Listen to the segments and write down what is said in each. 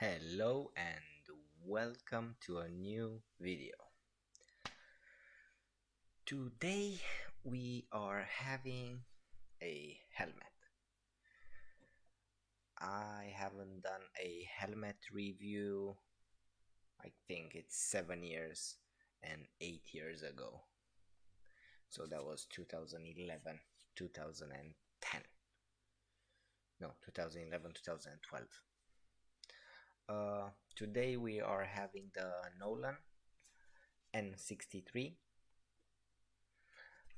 Hello and welcome to a new video. Today we are having a helmet. I haven't done a helmet review. I think it's 7 years and 8 years ago. So that was 2011, 2010. No, 2011, 2012. Today we are having the Nolan N63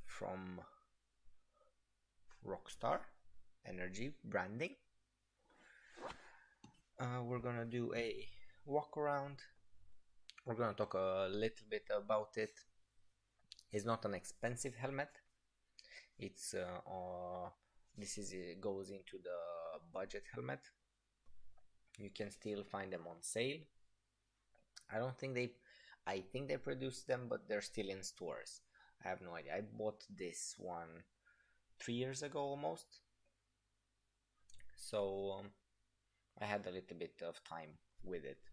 from Rockstar Energy branding. We're gonna do a walk around. We're gonna talk a little bit about it. It's not an expensive helmet. It's it goes into the budget helmet. You can still find them on sale. I think they produce them, but they're still in stores. I have no idea. I bought this one 3 years ago almost. So I had a little bit of time with it.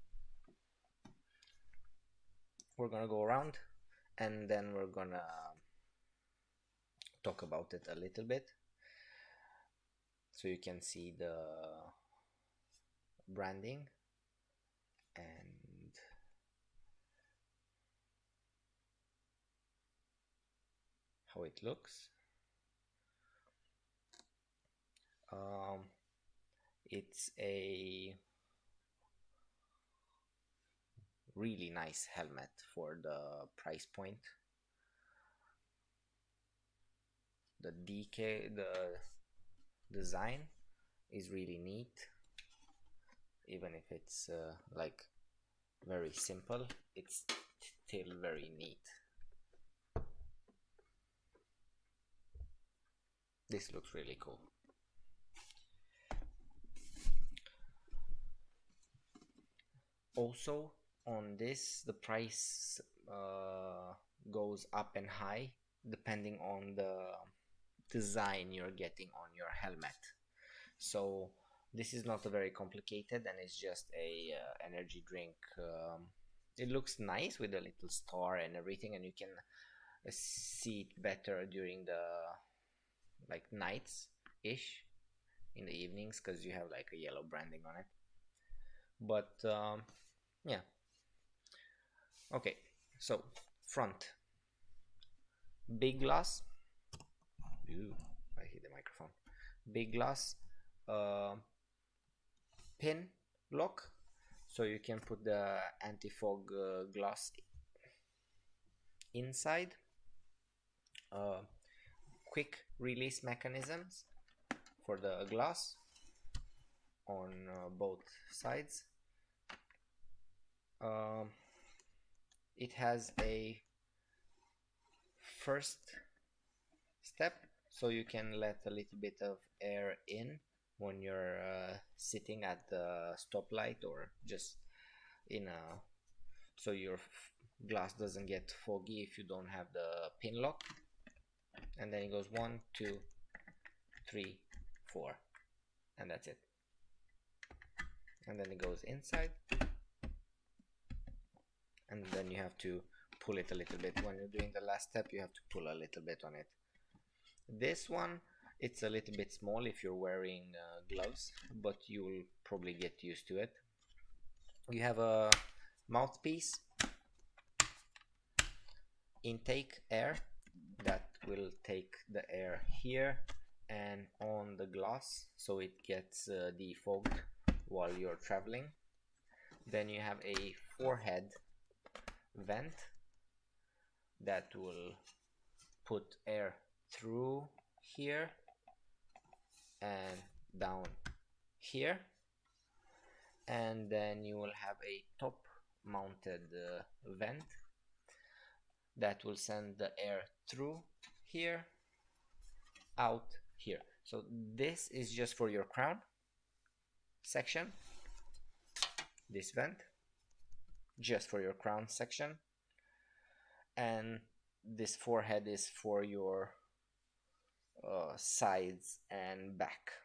We're gonna go around and then we're gonna talk about it a little bit so you can see the branding and how it looks. It's a really nice helmet for the price point. The design is really neat, even if it's like very simple, it's still very neat. This looks really cool. Also on this, the price goes up and high depending on the design you're getting on your helmet. So this is not a very complicated, and it's just a energy drink. It looks nice with a little star and everything, and you can see it better during the nights ish, in the evenings, because you have like a yellow branding on it. But yeah, okay, so front, big glass. Ooh, I hit the microphone. Big glass, pin lock, so you can put the anti-fog glass inside. Quick release mechanisms for the glass on both sides. It has a first step, so you can let a little bit of air in when you're sitting at the stoplight, or just in a so your glass doesn't get foggy if you don't have the pin lock. And then it goes 1, 2, 3, 4, and that's it. And then it goes inside, and then you have to pull it a little bit. When you're doing the last step, you have to pull a little bit on it. This one, it's a little bit small if you're wearing gloves, but you'll probably get used to it. You have a mouthpiece, intake air, that will take the air here and on the glass, so it gets defogged while you're traveling. Then you have a forehead vent that will put air through here and down here, and then you will have a top mounted vent that will send the air through here, out here. So this is just for your crown section, this vent just for your crown section, and this forehead is for your sides and back,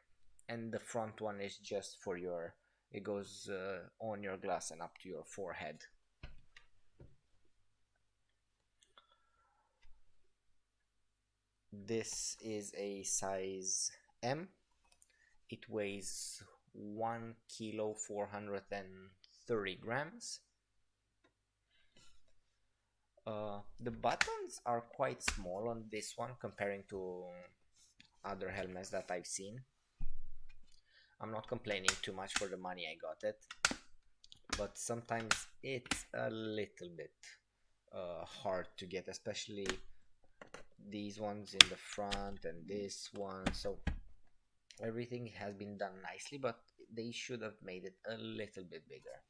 and the front one is just for your It goes on your glass and up to your forehead. This is a size M. It weighs 1 kilo 430 grams. The buttons are quite small on this one comparing to other helmets that I've seen. I'm not complaining too much for the money I got it, but sometimes it's a little bit hard to get, especially these ones in the front and this one. So everything has been done nicely, but they should have made it a little bit bigger.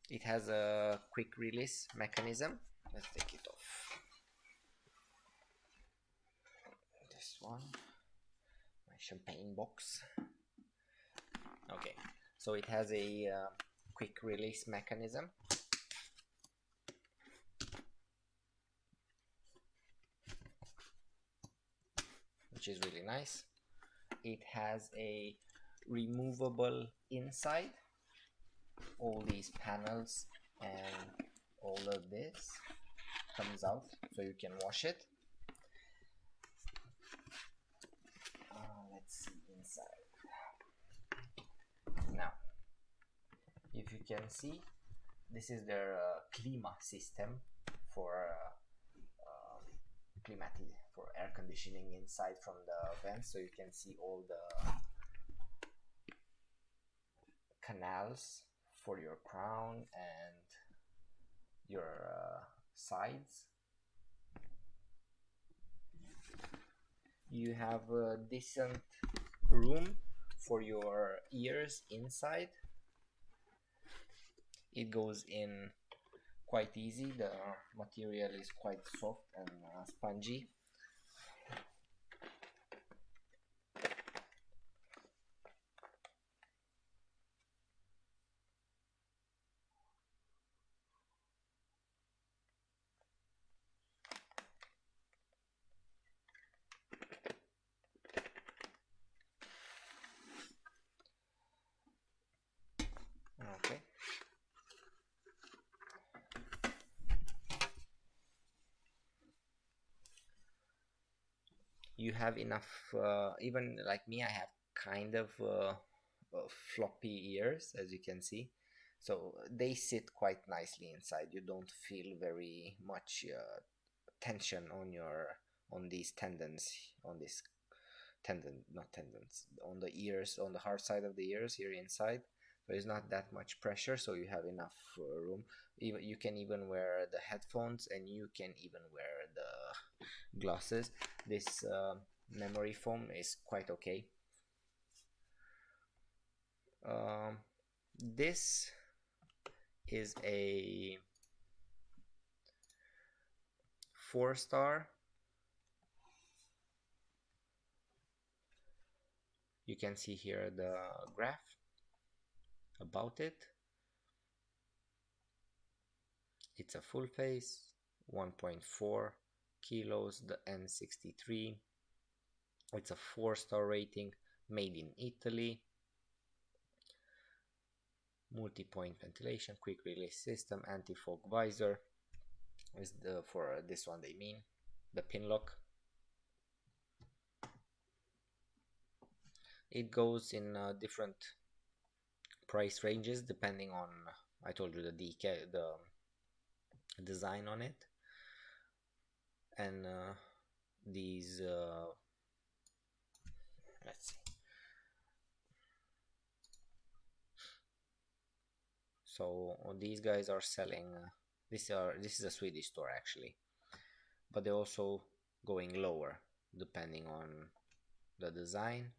It has a quick release mechanism. Let's take it off. This one, my champagne box. Okay, so it has a quick release mechanism. Which is really nice. It has a removable inside. All these panels and all of this comes out so you can wash it. Let's see inside. Now, if you can see, this is their clima system for for air conditioning inside from the vents, so you can see all the canals for your crown and your sides. You have a decent room for your ears inside. It goes in quite easy. The material is quite soft and spongy. Okay. You have enough, even like me, I have kind of floppy ears, as you can see, so they sit quite nicely inside. You don't feel very much tension on these tendons, on this not tendons, on the ears, on the hard side of the ears here inside. So it's not that much pressure, so you have enough room. Even you can even wear the headphones, and you can even wear the glasses. This memory foam is quite okay. This is a 4-star. You can see here the graph about it. It's a full face, 1.4 kilos, the N63. It's a 4-star rating, made in Italy. Multi-point ventilation, quick release system, anti-fog visor is for this one they mean, the pin lock. It goes in different price ranges depending on, I told you, the design on it, and these let's see. So these guys are selling this is a Swedish store actually, but they're also going lower depending on the design.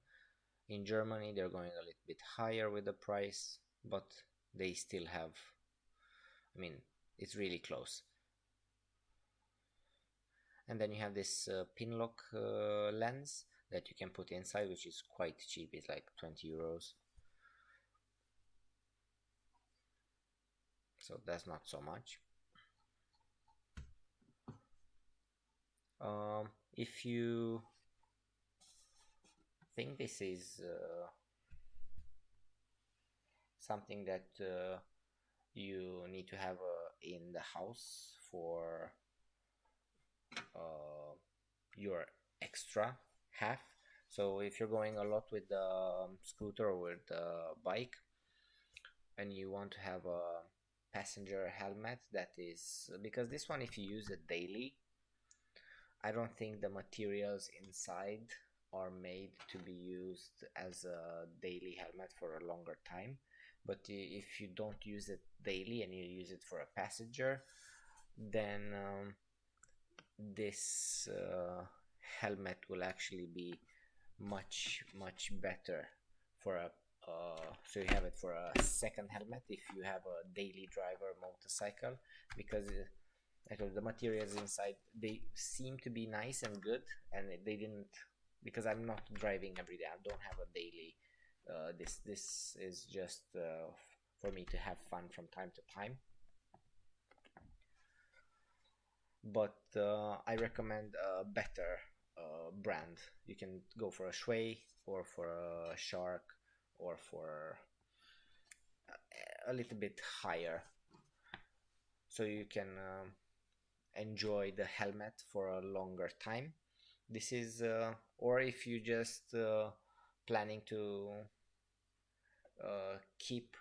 In Germany they're going a little bit higher with the price, but they still have, I mean, it's really close. And then you have this pinlock lens that you can put inside, which is quite cheap. It's like 20 euros. So that's not so much. If you think this is something that you need to have in the house for your extra half. So if you're going a lot with the scooter or with the bike and you want to have a passenger helmet, that is because this one, if you use it daily, I don't think the materials inside are made to be used as a daily helmet for a longer time. But if you don't use it daily and you use it for a passenger, then this helmet will actually be much better for a so you have it for a second helmet if you have a daily driver motorcycle, because the materials inside, they seem to be nice and good, and they didn't, because I'm not driving every day, I don't have a daily this is just for me to have fun from time to time. But I recommend a better brand. You can go for a Shui or for a Shark or for a little bit higher, so you can enjoy the helmet for a longer time. This is or if you just planning to keep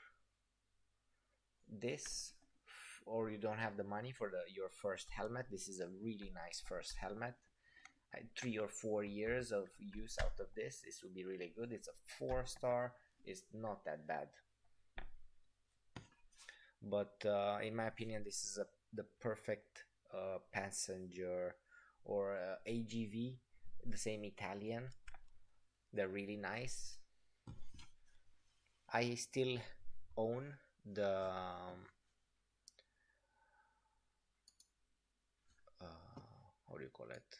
this, or you don't have the money for your first helmet, this is a really nice first helmet. 3 or 4 years of use out of this will be really good. It's a 4-star, it's not that bad. But in my opinion, this is the perfect passenger or AGV, the same Italian. They're really nice. I still own the how do you call it,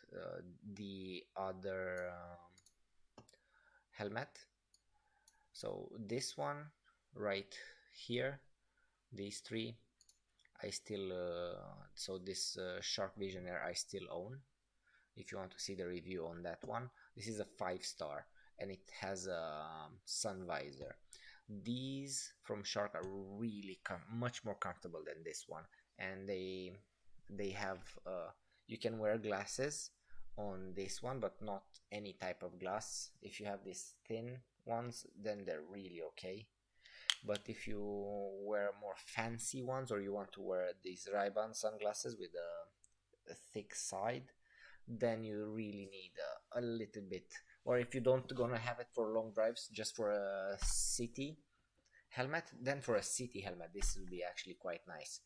the other helmet. So this one right here, these three, I still so this Shark Visionaire I still own. If you want to see the review on that one, this is a 5-star and it has a sun visor. These from Shark are really much more comfortable than this one, and they have you can wear glasses on this one, but not any type of glass. If you have these thin ones, then they're really okay. But if you wear more fancy ones, or you want to wear these Ray-Ban sunglasses with a thick side, then you really need a little bit. Or if you don't gonna have it for long drives, just for a city helmet, then for a city helmet this will be actually quite nice,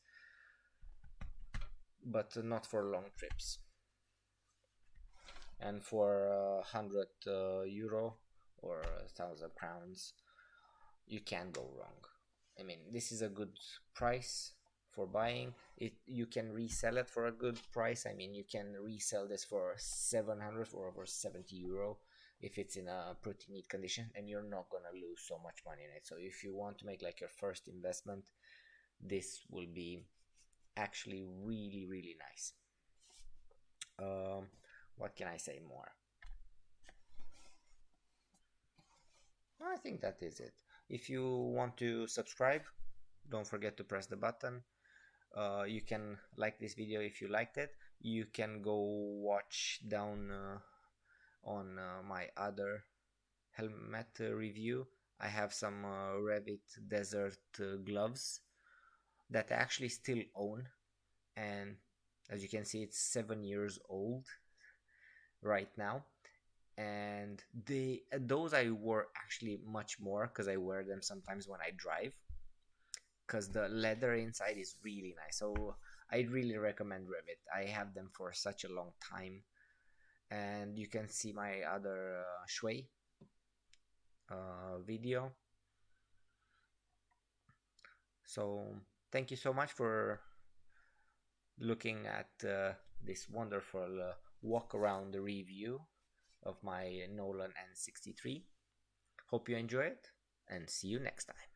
but not for long trips. And for 100 euro or 1,000 crowns, you can't go wrong. I mean, this is a good price for buying it. You can resell it for a good price. I mean, you can resell this for 700 or over 70 euro if it's in a pretty neat condition, and you're not gonna lose so much money in it. So if you want to make like your first investment, this will be actually really nice. What can I say more? I think that is it. If you want to subscribe, don't forget to press the button. You can like this video if you liked it. You can go watch down on my other helmet review. I have some Revit Desert gloves that I actually still own, and as you can see, it's 7 years old right now. And those I wear actually much more, because I wear them sometimes when I drive, because the leather inside is really nice. So I really recommend Revit. I have them for such a long time. And you can see my other Shui video. So thank you so much for looking at this wonderful walk around review of my Nolan N63. Hope you enjoy it, and see you next time.